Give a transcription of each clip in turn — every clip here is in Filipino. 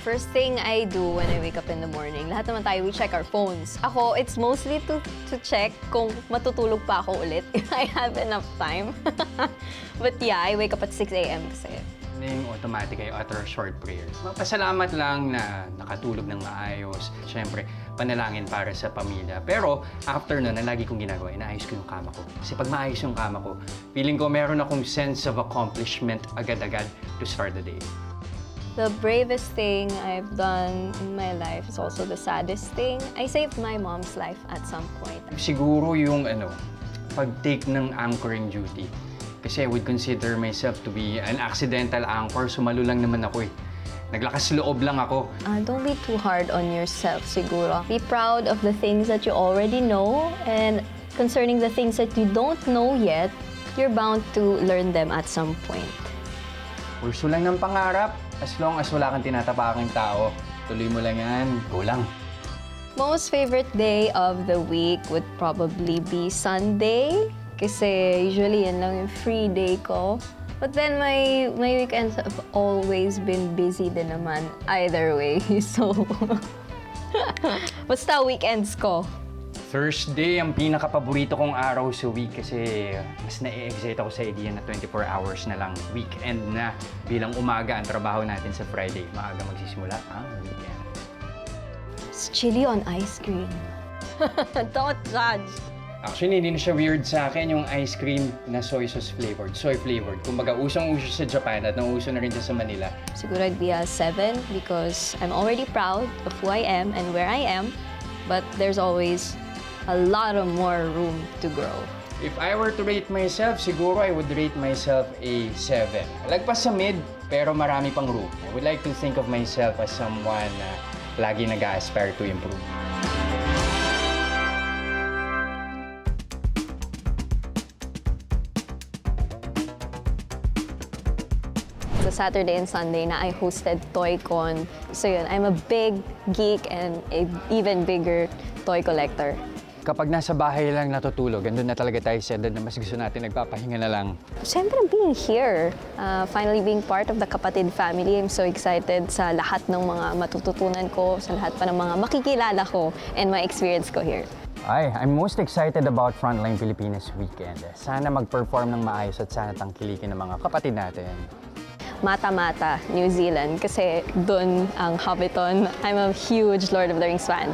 First thing I do when I wake up in the morning, lahat naman tayo, we check our phones. Ako, it's mostly to check kung matutulog pa ako ulit, if I have enough time. But yeah, I wake up at 6 a.m. kasi. Yung automatic ay utter short prayers. Pasalamat lang na nakatulog ng maayos. Siyempre, panalangin para sa pamilya. Pero after nun, ang lagi kong ginagawa, inaayos ko yung kama ko. Kasi pag maayos yung kama ko, feeling ko meron akong sense of accomplishment agad-agad to start the day. The bravest thing I've done in my life is also the saddest thing. I saved my mom's life at some point. Siguro yung pag-take ng anchoring duty. Kasi I would consider myself to be an accidental anchor. Sumalo lang naman ako eh. Naglakas loob lang ako. Don't be too hard on yourself, siguro. Be proud of the things that you already know. And concerning the things that you don't know yet, you're bound to learn them at some point. Purso lang ng pangarap. As long as wala kang tinatapakang tao, tuloy mo lang yan. Go lang. Most favorite day of the week would probably be Sunday. Kasi usually yan lang yung free day ko. But then my weekends have always been busy din naman either way. So, basta weekends ko. Thursday ang pinaka-paborito kong araw sa week kasi mas na-excite ako sa idea na 24 hours na lang weekend na bilang umaga ang trabaho natin sa Friday. Maaga magsisimula ang weekend. It's chili on ice cream. Don't judge. Actually, hindi na siya weird sa akin yung ice cream na soy sauce flavored, soy flavored. Kumbaga, usong-uso sa Japan at nauso na rin siya sa Manila. Siguro I'd be a 7 because I'm already proud of who I am and where I am. But there's always a lot of more room to grow. If I were to rate myself, siguro I would rate myself a 7. Lagpas sa mid, pero marami pang room. I would like to think of myself as someone na lagi nag-aspire to improve. Sa Saturday and Sunday na I hosted ToyCon. So yun, I'm a big geek and an even bigger toy collector. Kapag nasa bahay lang natutulog, andun na talaga tayo sa edad na mas gusto natin nagpapahinga na lang. Siyempre, being here, finally being part of the Kapatid family, I'm so excited sa lahat ng mga matututunan ko, sa lahat pa ng mga makikilala ko and my experience ko here. I'm most excited about Frontline Pilipinas weekend. Sana mag-perform ng maayos at sana tangkilikin ng mga kapatid natin. Mata-Mata, New Zealand, kasi dun ang Hobbiton. I'm a huge Lord of the Rings fan.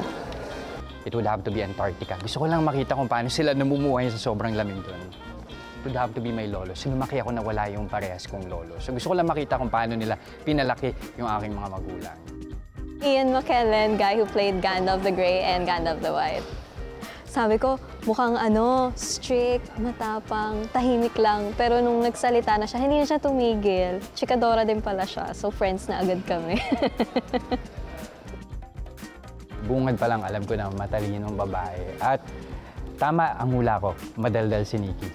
It would have to be Antarctica. Gusto ko lang makita kung paano sila namumuhay sa sobrang lamig doon. It would have to be my lolo. Sinumaki ako na wala yung parehas kong lolo. So gusto ko lang makita kung paano nila pinalaki yung aking mga magulang. Ian McKellen, guy who played Gandalf the Grey and Gandalf the White. Sabi ko, mukhang strict, matapang, tahimik lang. Pero nung nagsalita na siya, hindi na siya tumigil. Chikadora din pala siya. So friends na agad kami. Bungad pa lang, alam ko na matalinong babae. At tama ang hula ko, madaldal si Nikki.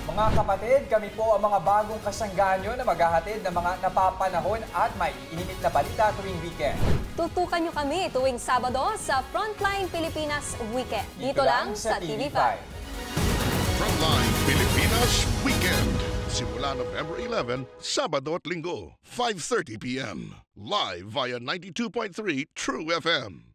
Mga kapatid, kami po ang mga bagong kasangganyo na maghahatid ng mga napapanahon at may ininit na balita tuwing weekend. Tutukan nyo kami tuwing Sabado sa Frontline Pilipinas Weekend. Dito lang sa TV5. Frontline Pilipinas Weekend. Simula November 11, Sabado at Linggo, 5:30 p.m. Live via 92.3 True FM.